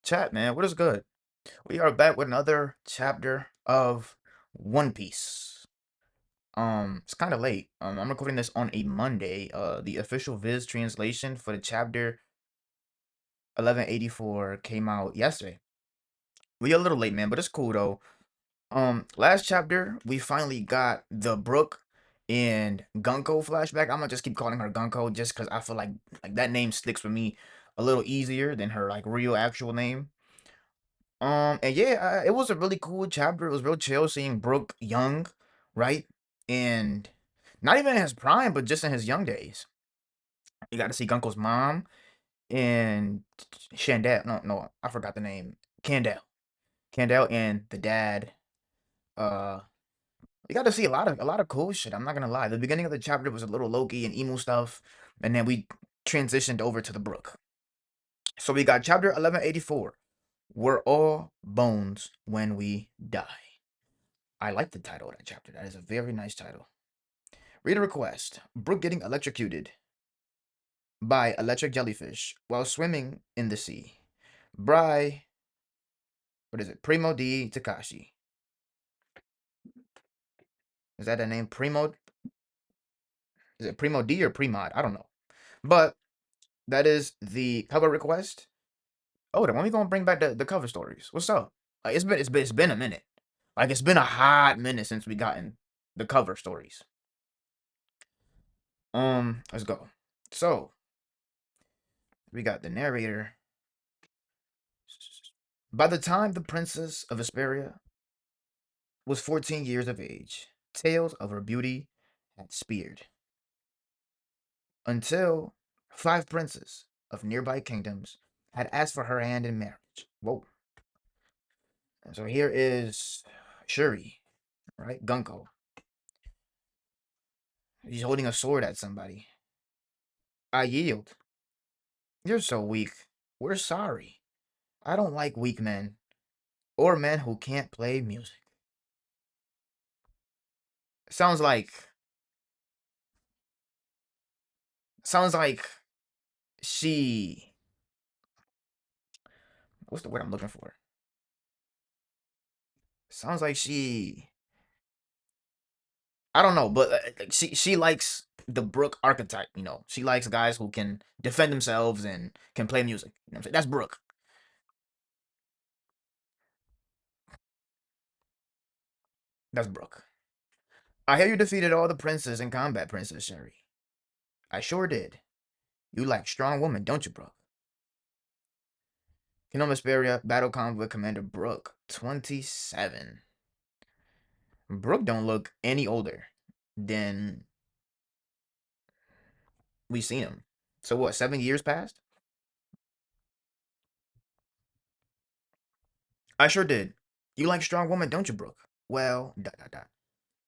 Chat, man, what is good? We are back with another chapter of One Piece. It's kind of late. I'm recording this on a Monday. The official Viz translation for the chapter 1184 came out yesterday. We a little late, man, but it's cool though. Last chapter we finally got the Brook and Gunko flashback. I'm gonna just keep calling her Gunko just because I feel like that name sticks with me a little easier than her like real actual name. And yeah, it was a really cool chapter. It was real chill seeing Brook young, right? And not even in his prime, but just in his young days. You got to see Gunko's mom and Shandell. No, I forgot the name. Candell. Candell and the dad. Uh, you got to see a lot of cool shit. I'm not gonna lie. The beginning of the chapter was a little Loki and emo stuff, and then we transitioned over to the Brook. So we got chapter 1184. We're all bones when we die. I like the title of that chapter. That is a very nice title. Reader request. Brook getting electrocuted by electric jellyfish while swimming in the sea. By, what is it? Primo D Takashi. Is that the name? Primo? Is it Primo D or Premod? I don't know. But that is the cover request. Oh, then when we gonna bring back the cover stories? What's up? Like, it's been a minute. Like it's been a hot minute since we gotten the cover stories. Let's go. So we got the narrator. By the time the Princess of Vesperia was 14 years of age, tales of her beauty had speared, until 5 princes of nearby kingdoms had asked for her hand in marriage. Whoa. And so here is Shuri, right? Gunko. He's holding a sword at somebody. I yield. You're so weak. We're sorry. I don't like weak men or men who can't play music. Sounds like sounds like she, what's the word I'm looking for? Sounds like she, I don't know, but like, she likes the Brook archetype. She likes guys who can defend themselves and can play music. You know what I'm saying? That's Brook. That's Brook. I hear you defeated all the princes in combat, Princess Sherry. I sure did. You like strong woman, don't you, Brook? Kingdom Vesperia, Battle Convoy Commander Brook, 27. Brook don't look any older than we seen him. So what, 7 years passed? I sure did. You like strong woman, don't you, Brook? Well, dot dot dot.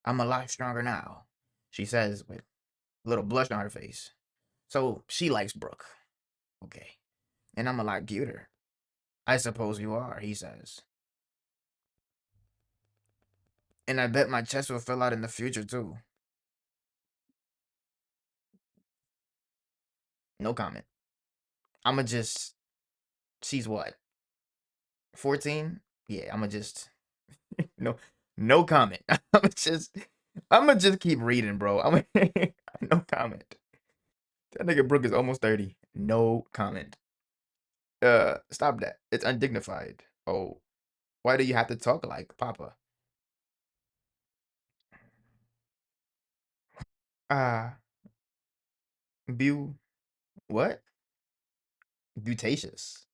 I'm a lot stronger now, she says with a little blush on her face. So she likes Brook. Okay. And I'm a lot cuter. I suppose you are, he says. And I bet my chest will fill out in the future too. No comment. I'ma just, she's what? 14? Yeah, I'ma just, no, no comment. I'ma just keep reading, bro. No comment. That nigga Brook is almost 30. No comment. Stop that. It's undignified. Oh, why do you have to talk like Papa? Ah, bu what? Butacious.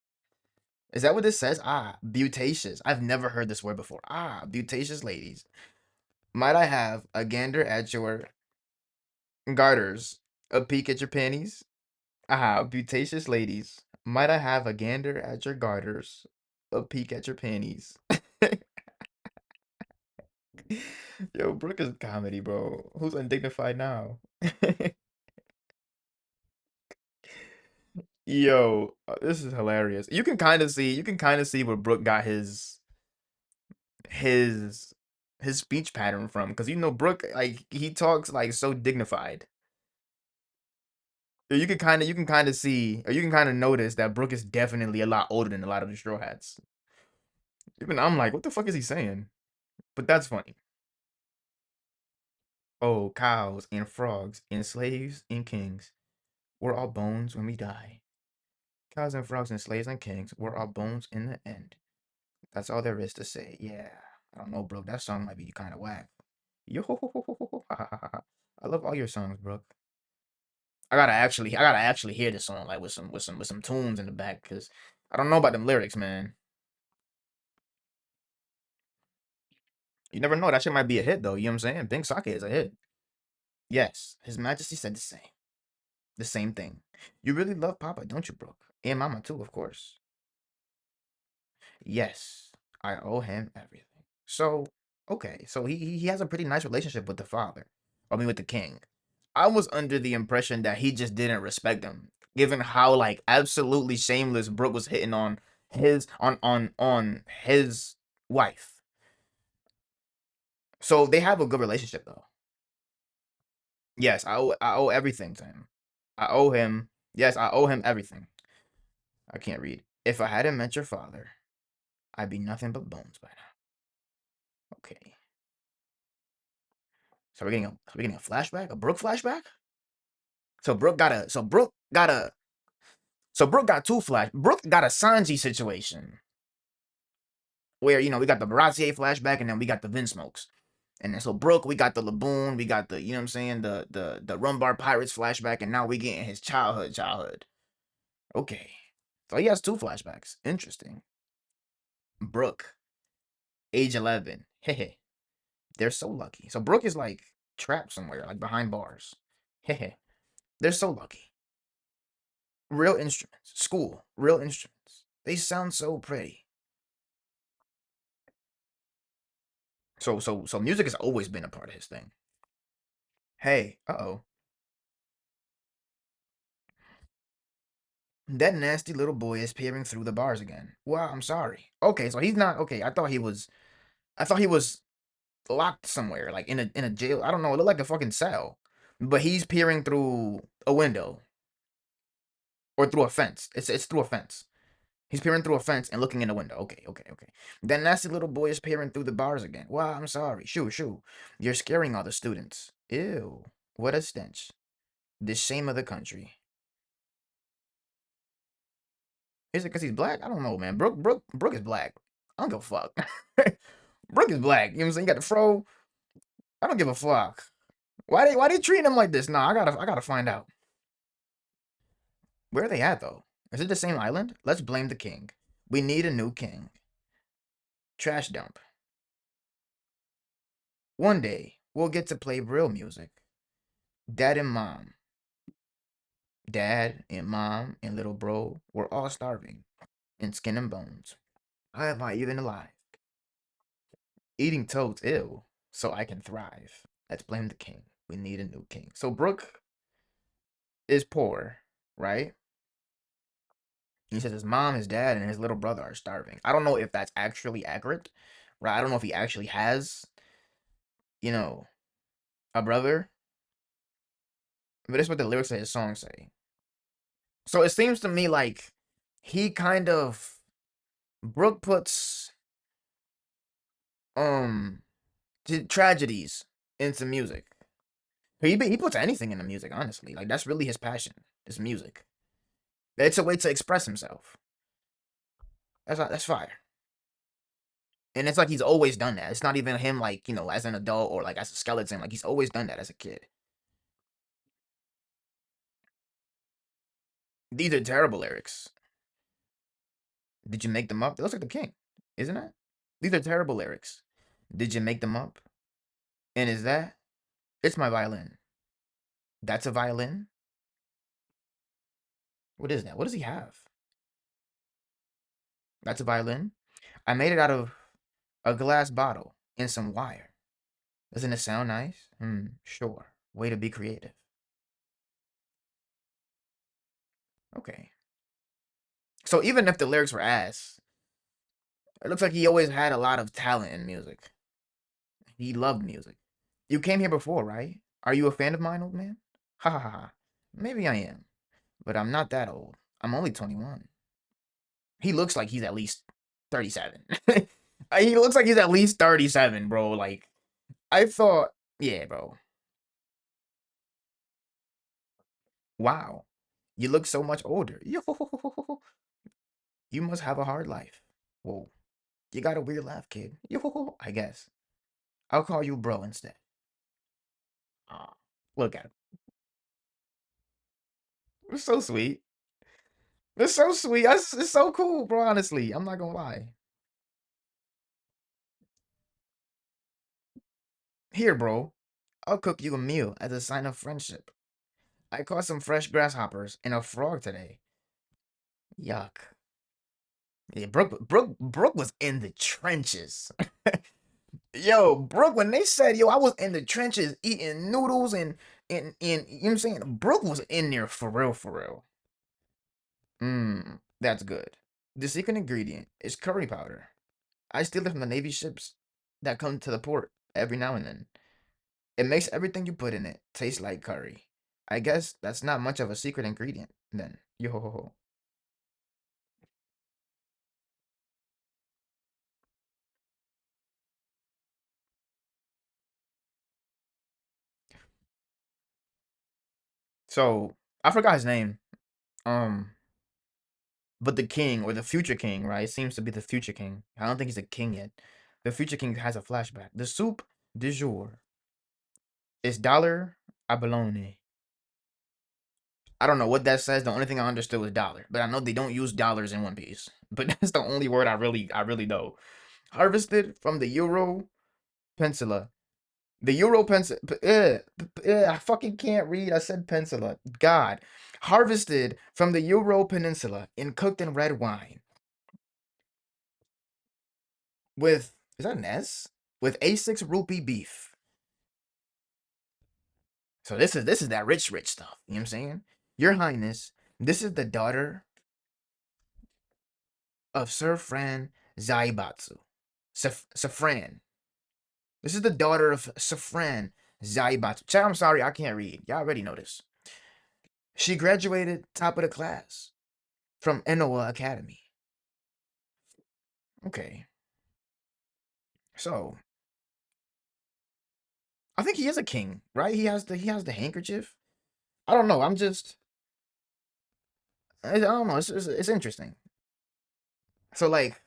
Is that what this says? Ah, butacious. I've never heard this word before. Ah, butacious ladies. Might I have a gander at your garters? A peek at your panties? Ah, butacious ladies. Might I have a gander at your garters? A peek at your panties? Yo, Brooke is comedy, bro. Who's undignified now? Yo, this is hilarious. You can kind of see where Brooke got his his speech pattern from, because Brooke, like, he talks like so dignified. You can kind of see, or you can kind of notice that Brook is definitely a lot older than a lot of the Straw Hats. Even I'm like, what the fuck is he saying? But that's funny. Oh, cows and frogs and slaves and kings, we're all bones when we die. Cows and frogs and slaves and kings, we're all bones in the end. That's all there is to say. Yeah, I don't know, Brook. That song might be kind of whack. Yo, I love all your songs, Brook. I gotta actually hear this song like with some tunes in the back because I don't know about them lyrics, man. You never know. That shit might be a hit though. You know what I'm saying? Bing Sake is a hit. Yes, His Majesty said the same. The same thing. You really love Papa, don't you, Brook? And Mama too, of course. Yes, I owe him everything. So, okay, so he has a pretty nice relationship with the father. I mean, with the king. I was under the impression that he just didn't respect him, given how like absolutely shameless Brooke was hitting on his wife. So they have a good relationship though. Yes, I owe everything to him. I owe him. Yes, I owe him everything. I can't read. If I hadn't met your father, I'd be nothing but bones by now. Okay. So we're getting a flashback, a Brook flashback. So Brook got two flash. Brook got a Sanji situation where we got the Baratier flashback and then we got the Vinsmokes. And then so Brook, we got the Laboon, we got the you know what I'm saying, the Rumbar Pirates flashback, and now we getting his childhood. Okay. So he has two flashbacks. Interesting. Brook, age 11. Hehe. They're so lucky. So Brook is like trapped somewhere, like behind bars. Hehe. They're so lucky. Real instruments. School. Real instruments. They sound so pretty. So music has always been a part of his thing. Hey, uh-oh. That nasty little boy is peering through the bars again. Well, I'm sorry. Okay, so he's not okay. I thought he was locked somewhere, like in a jail. I don't know, it looked like a fucking cell. But he's peering through a window or through a fence. It's through a fence. He's peering through a fence and looking in the window. Okay, okay, okay. That nasty little boy is peering through the bars again. Well, I'm sorry. Shoo, shoo. You're scaring all the students. Ew. What a stench. The shame of the country. Is it because he's black? I don't know, man. Brook is black. I don't give a fuck. Brook is black. You know what I'm saying? You got the fro. I don't give a fuck. Why they treating him like this? Nah, I gotta find out. Where are they at though? Is it the same island? Let's blame the king. We need a new king. Trash dump. One day we'll get to play real music. Dad and mom. Dad and mom and little bro were all starving in skin and bones. How am I even alive? Eating toads, ew, so I can thrive. Let's blame the king. We need a new king. So Brook is poor, right? He says his mom, his dad, and his little brother are starving. I don't know if that's actually accurate, right? I don't know if he actually has, you know, a brother, but that's what the lyrics of his song say. So it seems to me like he kind of Brook puts um tragedies into music. He puts anything into music, honestly. Like that's really his passion. Is music. It's a way to express himself. That's fire. And it's like he's always done that. It's not even him like, as an adult or like as a skeleton. Like he's always done that as a kid. These are terrible lyrics. Did you make them up? It looks like the king, isn't it? These are terrible lyrics. Did you make them up? And is that? It's my violin. That's a violin? What is that? What does he have? That's a violin? I made it out of a glass bottle and some wire. Doesn't it sound nice? Sure. Way to be creative. Okay. So even if the lyrics were ass, it looks like he always had a lot of talent in music. He loved music. You came here before, right? Are you a fan of mine, old man? Ha ha ha. Maybe I am. but I'm not that old. I'm only 21. He looks like he's at least 37. He looks like he's at least 37, bro. Like, I thought, yeah, bro. Wow. You look so much older. Yo, you must have a hard life. Whoa. You got a weird laugh, kid. Yo, I guess. I'll call you bro instead. Aw, look at him. It's so sweet. It's so sweet. It's so cool, bro, honestly. I'm not gonna lie. Here, bro. I'll cook you a meal as a sign of friendship. I caught some fresh grasshoppers and a frog today. Yuck. Yeah, Brook was in the trenches. Yo, Brook, when they said, yo, I was in the trenches eating noodles and you know what I'm saying? Brook was in there for real, for real. Mmm, that's good. The secret ingredient is curry powder. I steal it from the Navy ships that come to the port every now and then. It makes everything you put in it taste like curry. I guess that's not much of a secret ingredient then. Yo ho ho ho. So I forgot his name. Um, but the king or the future king, right? It seems to be the future king. I don't think he's a king yet. The future king has a flashback. The soup du jour is dollar abalone. I don't know what that says. The only thing I understood was dollar, but I know they don't use dollars in One Piece. But that's the only word I really know. Harvested from the Euro Peninsula. The Euro Peninsula. I fucking can't read. I said peninsula. God. Harvested from the Euro Peninsula and cooked in red wine with, is that an S? With A6 rupee beef. So this is that rich stuff. You know what I'm saying? Your Highness, this is the daughter of Sir Fran Zaibatsu. Safran. This is the daughter of Safran Zaibatsu. Chat, I'm sorry, I can't read. Y'all already know this. She graduated top of the class from Enola Academy. Okay. So I think he is a king, right? He has the handkerchief. I don't know. I don't know. It's interesting. So like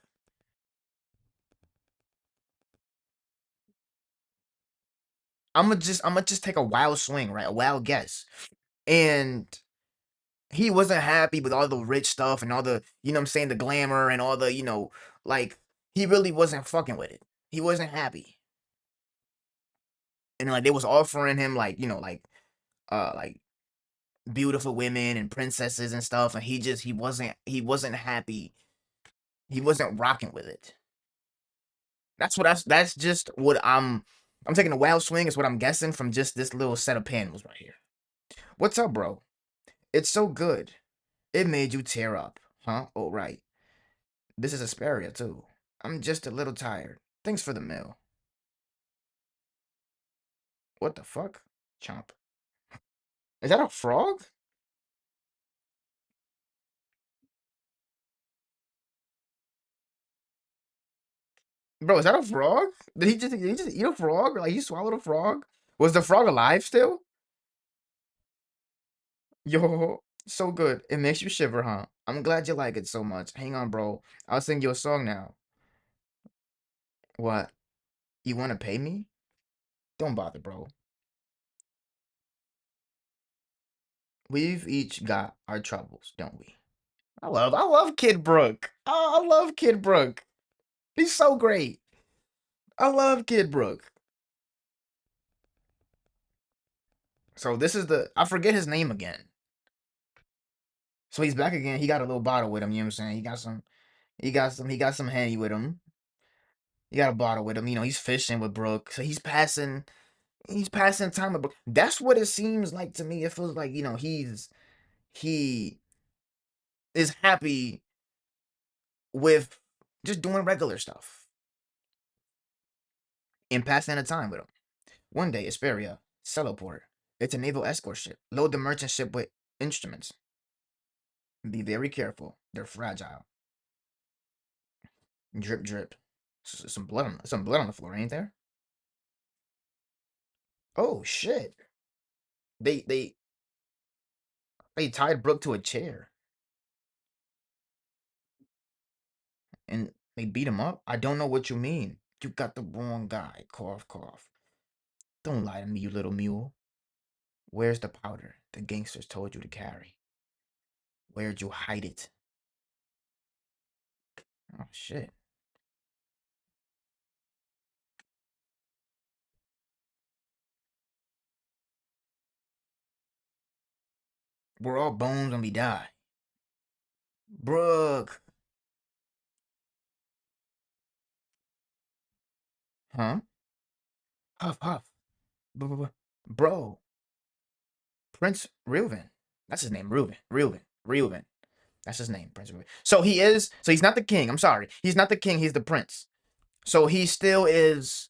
I'm gonna just take a wild swing, right? A wild guess. And he wasn't happy with all the rich stuff and all the, you know what I'm saying, the glamour and all the, like he really wasn't fucking with it. He wasn't happy. And like they was offering him like, like beautiful women and princesses and stuff, and he wasn't happy. He wasn't rocking with it. That's just what I'm taking a wild swing is what I'm guessing from just this little set of panels right here. What's up, bro? It's so good. It made you tear up, huh? Oh right. This is Asperia too. I'm just a little tired. Thanks for the meal. What the fuck? Chomp. Is that a frog? Bro, is that a frog? Did he just eat a frog? Like he swallowed a frog? Was the frog alive still? Yo, so good. It makes you shiver, huh? I'm glad you like it so much. Hang on, bro. I'll sing you a song now. What? You want to pay me? Don't bother, bro. We've each got our troubles, don't we? I love Kid Brook. Oh, I love Kid Brook. He's so great. I love Kid Brook. So this is I forget his name again. So he's back again. He got a little bottle with him, you know what I'm saying? He got some Henny with him. He got a bottle with him. He's fishing with Brook. So he's passing time with Brook. That's what it seems like to me. It feels like, he is happy with just doing regular stuff and passing the time with him. One day, Asperia, Celoport. It's a naval escort ship. Load the merchant ship with instruments. Be very careful. They're fragile. Drip, drip. Some blood on the floor, ain't there? Oh shit! They they they tied Brook to a chair and they beat him up. I don't know what you mean. You got the wrong guy. Cough, cough. Don't lie to me, you little mule. Where's the powder the gangsters told you to carry? Where'd you hide it? Oh shit. We're all bones when we die. Brook. Huh? Huff, huff. Bro. Prince Reuben. That's his name. Reuben. Reuben. Reuben. That's his name. Prince Reuben. So he's not the king. I'm sorry. He's not the king. He's the prince. So he still is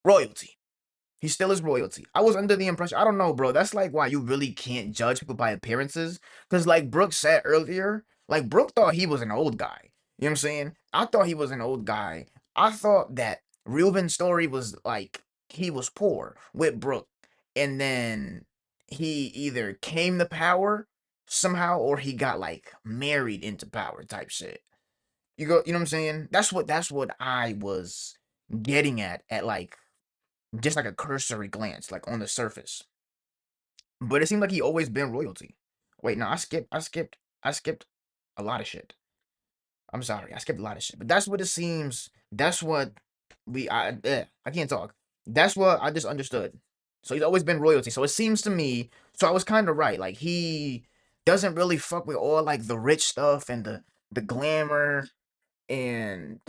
royalty. He still is royalty. I was under the impression, I don't know, bro. That's like why you really can't judge people by appearances. Because, like Brooke said earlier, like Brooke thought he was an old guy. You know what I'm saying? I thought he was an old guy. I thought that Reuben's story was like he was poor with Brooke. And then he either came to power somehow or he got like married into power type shit. You know what I'm saying? That's what I was getting at like just like a cursory glance, like on the surface. But it seemed like he always been royalty. Wait, no, I skipped a lot of shit. I'm sorry, I skipped a lot of shit. But that's what it seems. That's what I can't talk. That's what I just understood. So he's always been royalty. So it seems to me. So I was kind of right. Like he doesn't really fuck with all like the rich stuff and the glamour and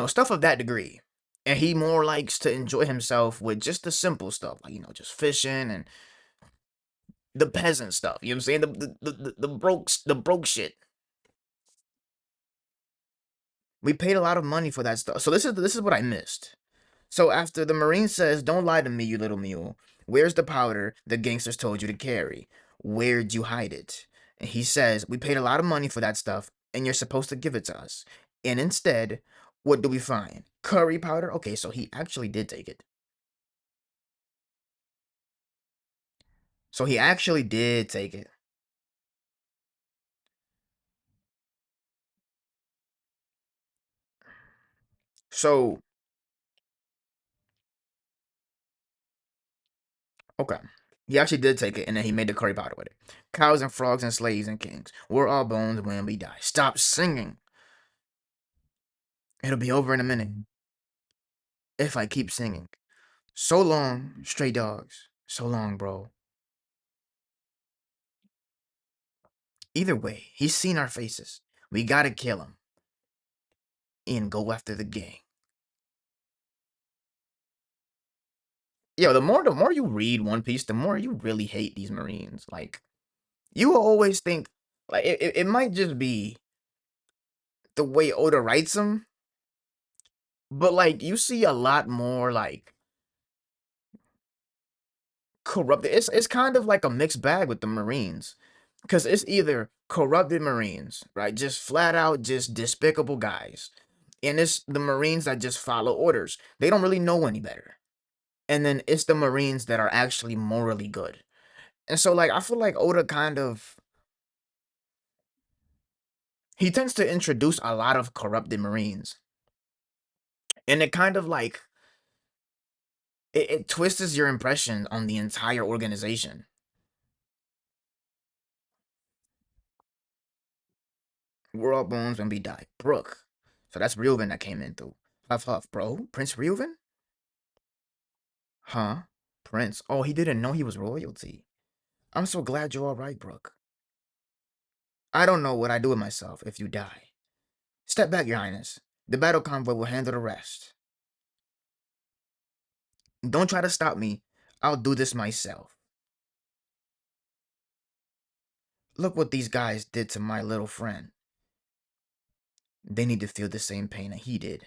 stuff of that degree. And he more likes to enjoy himself with just the simple stuff, like just fishing and the peasant stuff. You know what I'm saying? The broke shit. We paid a lot of money for that stuff. So this is what I missed. So after the Marine says, "Don't lie to me, you little mule. Where's the powder the gangsters told you to carry? Where'd you hide it?" And he says, "We paid a lot of money for that stuff, and you're supposed to give it to us." And instead, what do we find? Curry powder. Okay, so he actually did take it. So he actually did take it. So okay. He actually did take it, and then he made the curry powder with it. Cows and frogs and slaves and kings. We're all bones when we die. Stop singing. It'll be over in a minute if I keep singing. So long, stray dogs. So long, bro. Either way, he's seen our faces. We gotta kill him and go after the gang. Yo, the more you read One Piece, the more you really hate these Marines. Like you will always think like it might just be the way Oda writes them, but like you see a lot more like corrupted. It's kind of like a mixed bag with the Marines, because it's either corrupted Marines, right, just flat out just despicable guys, and it's the Marines that just follow orders. They don't really know any better, and then it's the Marines that are actually morally good. And so like I feel like Oda kind of he tends to introduce a lot of corrupted Marines, and it kind of like it twists your impression on the entire organization. We're all bones when we die. Brook. So that's Reuven that came in through. Huff huff, bro. Prince Reuven? Huh? Prince. Oh, he didn't know he was royalty. I'm so glad you're alright, Brook. I don't know what I'd do with myself if you die. Step back, your highness. The battle convoy will handle the rest. Don't try to stop me. I'll do this myself. Look what these guys did to my little friend. They need to feel the same pain that he did.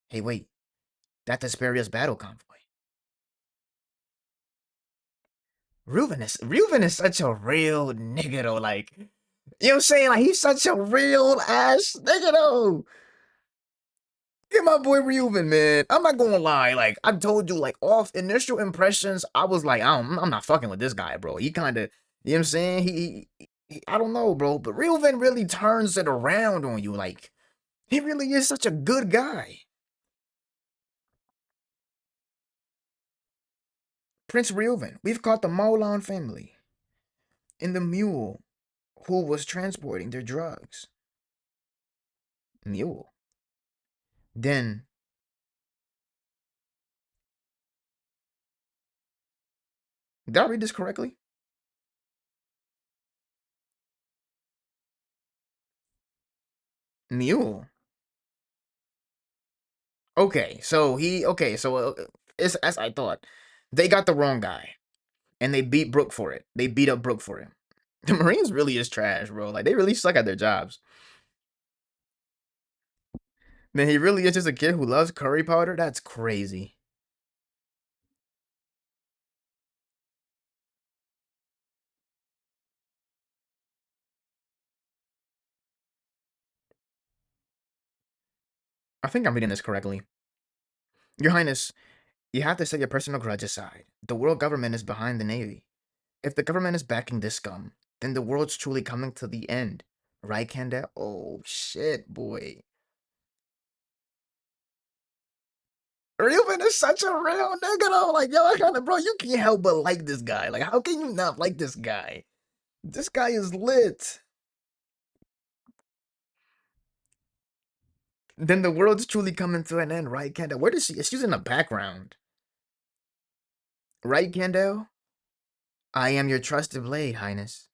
Hey, wait. That's Asperia's battle convoy. Reuven is such a real nigga though. Like, you know what I'm saying? Like, he's such a real ass nigga though. Get my boy Reuven, man. I'm not gonna lie. Like, I told you, like, off initial impressions, I was like, I'm not fucking with this guy, bro. He kind of, you know what I'm saying? I don't know, bro. But Reuven really turns it around on you. Like, he really is such a good guy. Prince Reuven, we've caught the Maulon family and the mule who was transporting their drugs. Mule. Then, did I read this correctly? Mule. Okay, so it's as I thought. They got the wrong guy, and they beat Brook for it. They beat up Brook for it. The Marines really is trash, bro. Like, they really suck at their jobs. Man, he really is just a kid who loves curry powder? That's crazy. I think I'm reading this correctly. Your Highness, you have to set your personal grudge aside. The world government is behind the Navy. If the government is backing this scum, then the world's truly coming to the end. Right, Kanda? Oh, shit, boy. Reuben is such a real nigga, though. Like, yo, I kind of, bro, you can't help but like this guy. Like, how can you not like this guy? This guy is lit. Then the world's truly coming to an end, right, Kendall? Where does she? She's in the background, right, Kendall? I am your trusted blade, Highness.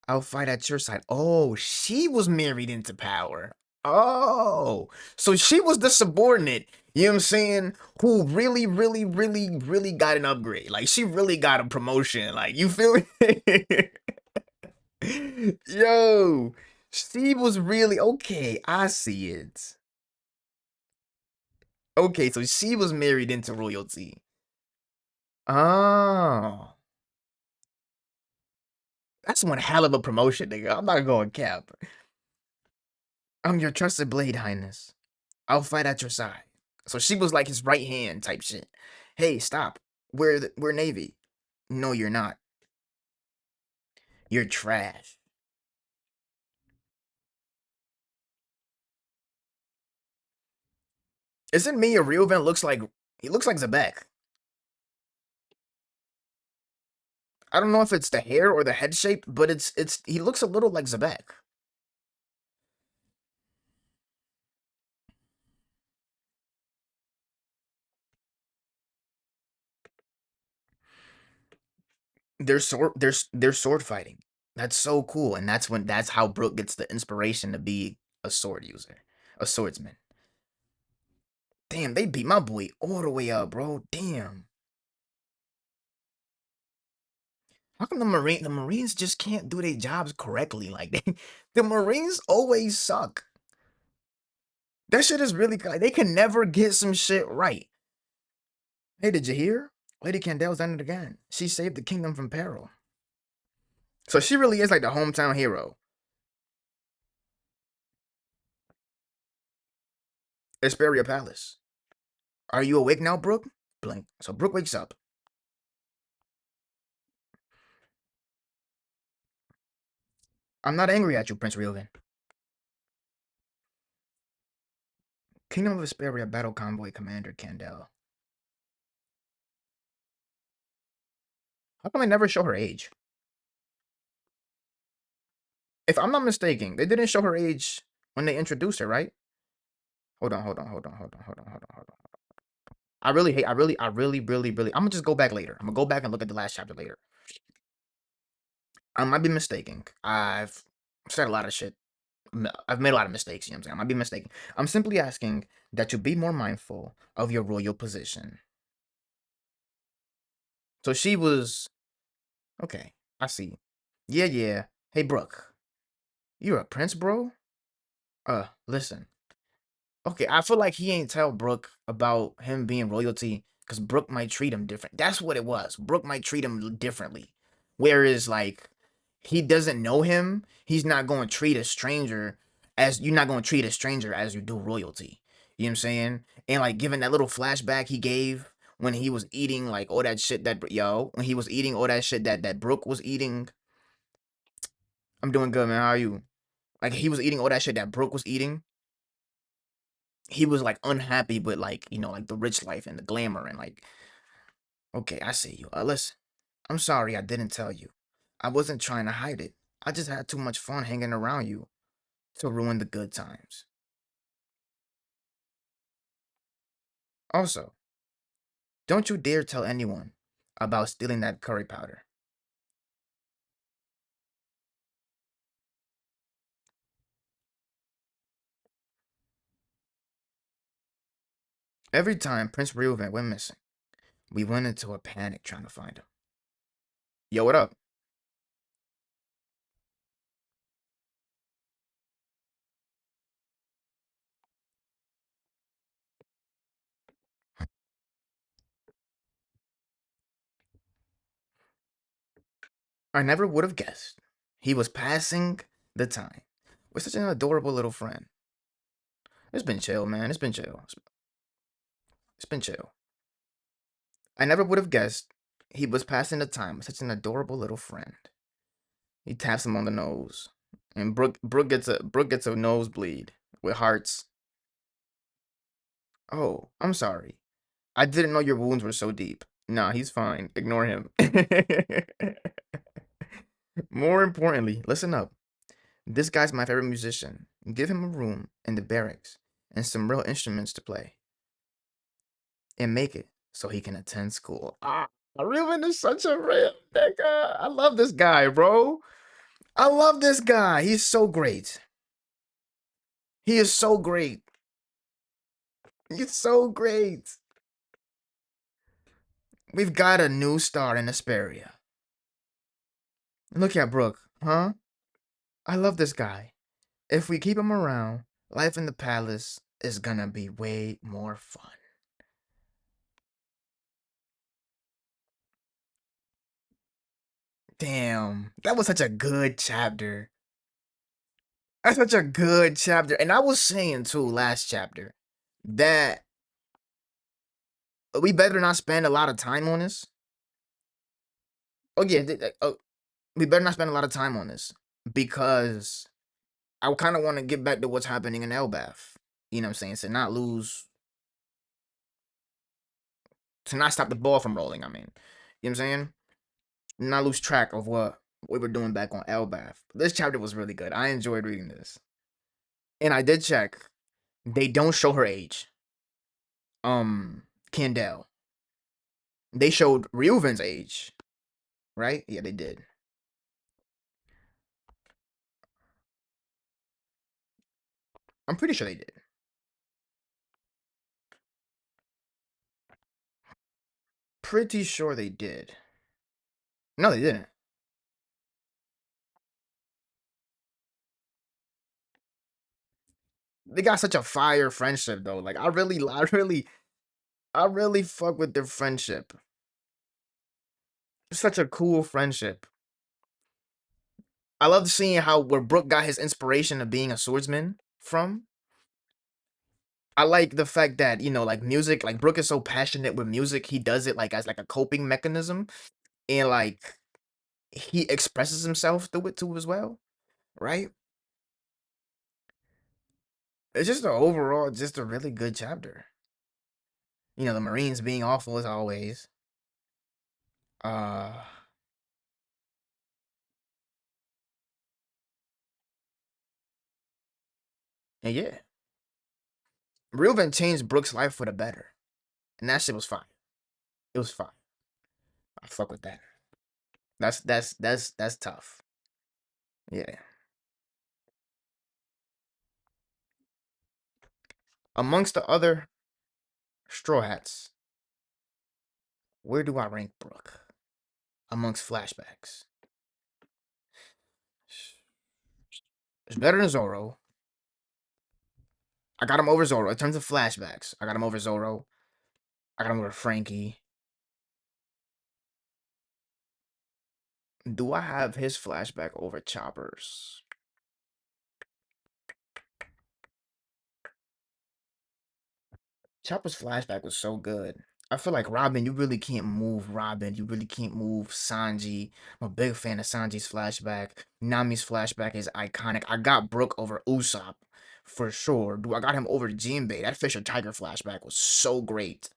I'll fight at your side. Oh, she was married into power. Oh, so she was the subordinate. You know what I'm saying? Who really, really, really, really got an upgrade. Like, she really got a promotion. Like, you feel me? Yo, she was really okay. I see it. Okay, so she was married into royalty. Oh, that's one hell of a promotion, nigga. I'm not going cap. I'm your trusted blade, Highness. I'll fight at your side. So she was like his right hand type shit. Hey, stop. We're Navy. No, you're not. You're trash. Isn't me a real vent? He looks like Zebek. I don't know if it's the hair or the head shape, but it's he looks a little like Zebek. They're sword fighting. That's so cool, and that's how Brook gets the inspiration to be a sword user, a swordsman. Damn, they beat my boy all the way up, bro. Damn. How come the Marines just can't do their jobs correctly? Like the Marines always suck. That shit is really like they can never get some shit right. Hey, did you hear? Lady Candel's done it again. She saved the kingdom from peril. So she really is like the hometown hero. Esperia Palace. Are you awake now, Brook? Blink. So Brook wakes up. I'm not angry at you, Prince Reuven. Kingdom of Esperia Battle Convoy Commander Candel. How come they never show her age? If I'm not mistaken, they didn't show her age when they introduced her, right? Hold on. I really hate, really. I'm gonna just go back later. I'm gonna go back and look at the last chapter later. I might be mistaken. I've said a lot of shit. I've made a lot of mistakes, you know what I'm saying? I might be mistaken. I'm simply asking that you be more mindful of your royal position. So she was, okay, I see. Yeah. Hey, Brooke, you're a prince, bro? Listen. Okay, I feel like he ain't tell Brooke about him being royalty because Brooke might treat him different. That's what it was. Brooke might treat him differently. Whereas like he doesn't know him, he's not going to treat a stranger as you're not going to treat a stranger as you do royalty. You know what I'm saying? And like given that little flashback he gave when he was eating like all that shit that when he was eating all that shit that Brook was eating. I'm doing good, man. How are you? Like he was eating all that shit that Brook was eating. He was like unhappy with like, like the rich life and the glamour and like, okay, I see you. Listen, I'm sorry I didn't tell you. I wasn't trying to hide it. I just had too much fun hanging around you to ruin the good times. Also, don't you dare tell anyone about stealing that curry powder. Every time Prince Reuben went missing, we went into a panic trying to find him. Yo, what up? I never would have guessed. He was passing the time with such an adorable little friend. It's been chill, man. It's been chill. It's been chill. I never would have guessed he was passing the time with such an adorable little friend. He taps him on the nose, and Brooke gets a nosebleed with hearts. Oh, I'm sorry. I didn't know your wounds were so deep. Nah, he's fine. Ignore him. More importantly, listen up. This guy's my favorite musician. Give him a room in the barracks and some real instruments to play, and make it so he can attend school. Reuben is such a real nigga. I love this guy, bro. I love this guy. He's so great. He is so great. He's so great. We've got a new star in Asperia. Look at Brooke, huh? I love this guy. If we keep him around, life in the palace is gonna be way more fun. Damn, that was such a good chapter. That's such a good chapter. And I was saying too last chapter that we better not spend a lot of time on this. Oh yeah, we better not spend a lot of time on this because I kind of want to get back to what's happening in Elbath. You know what I'm saying? To not stop the ball from rolling. I mean, you know what I'm saying? Not lose track of what we were doing back on Elbath. This chapter was really good. I enjoyed reading this, and I did check. They don't show her age. Candell. They showed Reuven's age, right? Yeah, they did. I'm pretty sure they did. Pretty sure they did. No, they didn't. They got such a fire friendship though. Like I really fuck with their friendship. It's such a cool friendship. I love seeing how where Brook got his inspiration of being a swordsman from. I like the fact that, like music, like Brook is so passionate with music, he does it like as like a coping mechanism and like he expresses himself through it too as well, right? It's just just a really good chapter. The Marines being awful as always. Uh and yeah. Reuben changed Brook's life for the better. And that shit was fine. It was fine. I fuck with that. That's tough. Yeah. Amongst the other straw hats, where do I rank Brook? Amongst flashbacks. It's better than Zoro. I got him over Zoro. In terms of flashbacks, I got him over Zoro. I got him over Frankie. Do I have his flashback over Chopper's? Chopper's flashback was so good. I feel like Robin, you really can't move Robin. You really can't move Sanji. I'm a big fan of Sanji's flashback. Nami's flashback is iconic. I got Brook over Usopp for sure. Do I got him over Jinbei? That Fisher Tiger flashback was so great.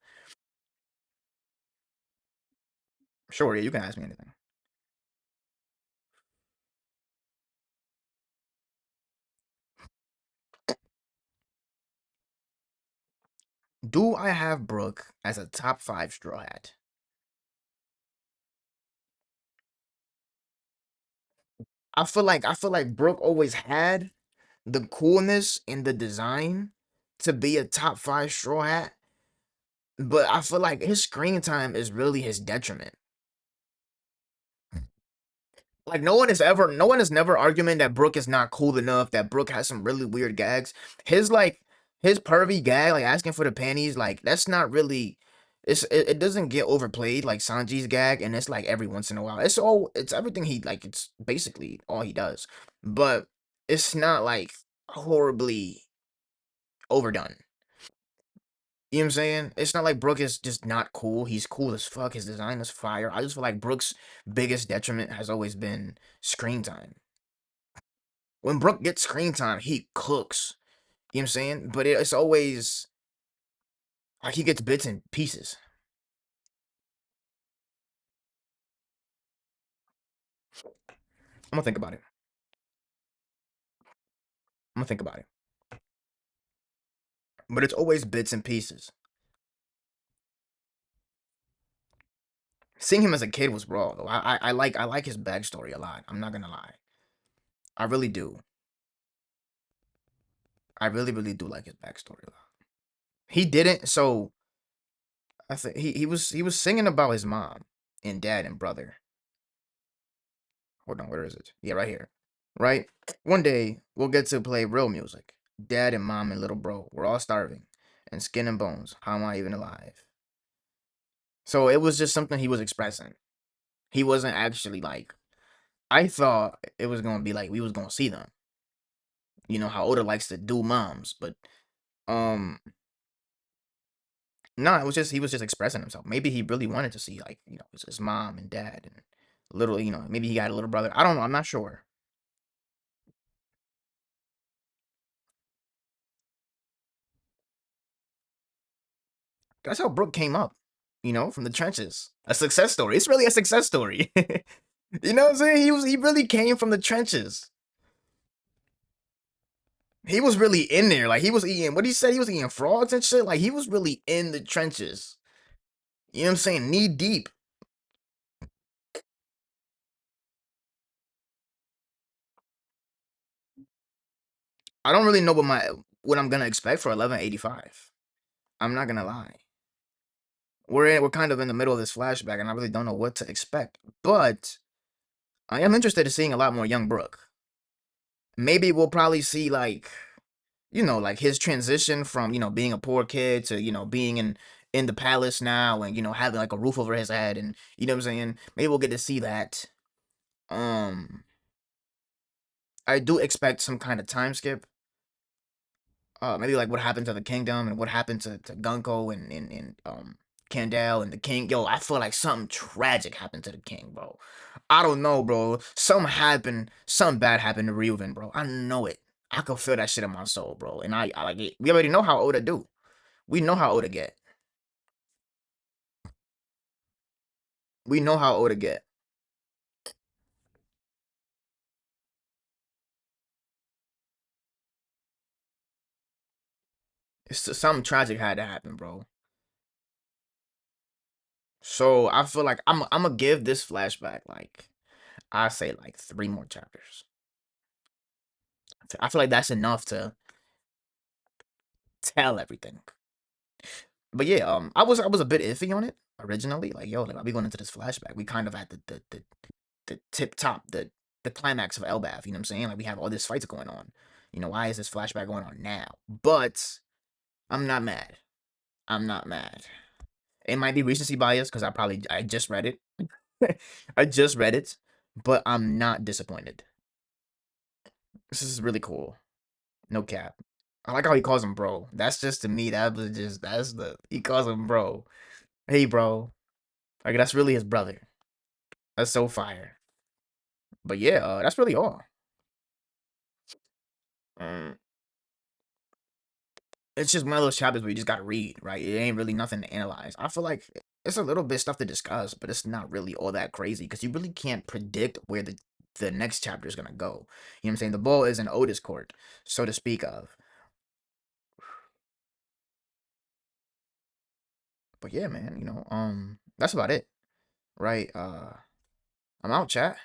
Sure, yeah, you can ask me anything. Do I have Brook as a top five straw hat? I feel like Brook always had the coolness and the design to be a top five straw hat, but I feel like his screen time is really his detriment. Like no one is never arguing that Brook is not cool enough, that Brook has some really weird gags. His like his pervy gag, like asking for the panties, like that's not really it doesn't get overplayed like Sanji's gag, and it's like every once in a while. It's everything he like it's basically all he does. But it's not like horribly overdone. You know what I'm saying? It's not like Brook is just not cool. He's cool as fuck. His design is fire. I just feel like Brook's biggest detriment has always been screen time. When Brook gets screen time, he cooks. You know what I'm saying? But it's always like he gets bits and pieces. I'm gonna think about it. I'm gonna think about it. But it's always bits and pieces. Seeing him as a kid was raw though. I like his backstory a lot. I'm not gonna lie. I really do. I really do like his backstory a lot. He didn't. So I think he was singing about his mom and dad and brother. Hold on, where is it? Yeah, right here. Right? One day we'll get to play real music. Dad and mom and little bro, we're all starving. And skin and bones. How am I even alive? So it was just something he was expressing. He wasn't actually like I thought it was gonna be like we was gonna see them. You know how Oda likes to do moms, but um no, it was just he was just expressing himself. Maybe he really wanted to see like, his mom and dad and little, maybe he got a little brother. I don't know, I'm not sure. That's how Brook came up, from the trenches. A success story. It's really a success story. You know what I'm saying? He really came from the trenches. He was really in there. Like he was eating what he said he was eating frogs and shit. Like he was really in the trenches. You know what I'm saying? Knee deep. I don't really know what I'm gonna expect for 1185. I'm not gonna lie. We're kind of in the middle of this flashback, and I really don't know what to expect. But I am interested in seeing a lot more young Brook. Maybe we'll probably see like like his transition from, being a poor kid to, being in the palace now and, having like a roof over his head and you know what I'm saying? Maybe we'll get to see that. Um I do expect some kind of time skip. Maybe like what happened to the kingdom and what happened to Gunko and Candale and the king. Yo, I feel like something tragic happened to the king, bro. I don't know, bro. Something happened, something bad happened to Ryuven, bro. I know it. I can feel that shit in my soul, bro. And I like it. We already know how Oda do. We know how Oda get. We know how Oda get. Something tragic had to happen, bro. So I feel like I'm gonna give this flashback like I say like three more chapters. I feel like that's enough to tell everything. But yeah, I was a bit iffy on it originally. Like, yo, like are we going into this flashback? We kind of at the tip top, the climax of Elbath, you know what I'm saying? Like we have all these fights going on. Why is this flashback going on now? But I'm not mad. I'm not mad. It might be recency bias because I just read it. I just read it. but I'm not disappointed. This is really cool. No cap. I like how he calls him bro. That's just to me. That was just that's the he calls him bro. Hey bro. Like that's really his brother. That's so fire. But yeah, that's really all. Um, it's just one of those chapters where you just gotta read, right? It ain't really nothing to analyze. I feel like it's a little bit stuff to discuss, but it's not really all that crazy because you really can't predict where the next chapter is gonna go. You know what I'm saying? The ball is in Otis court, so to speak of. But yeah, man, that's about it, right? I'm out, chat.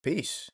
Peace.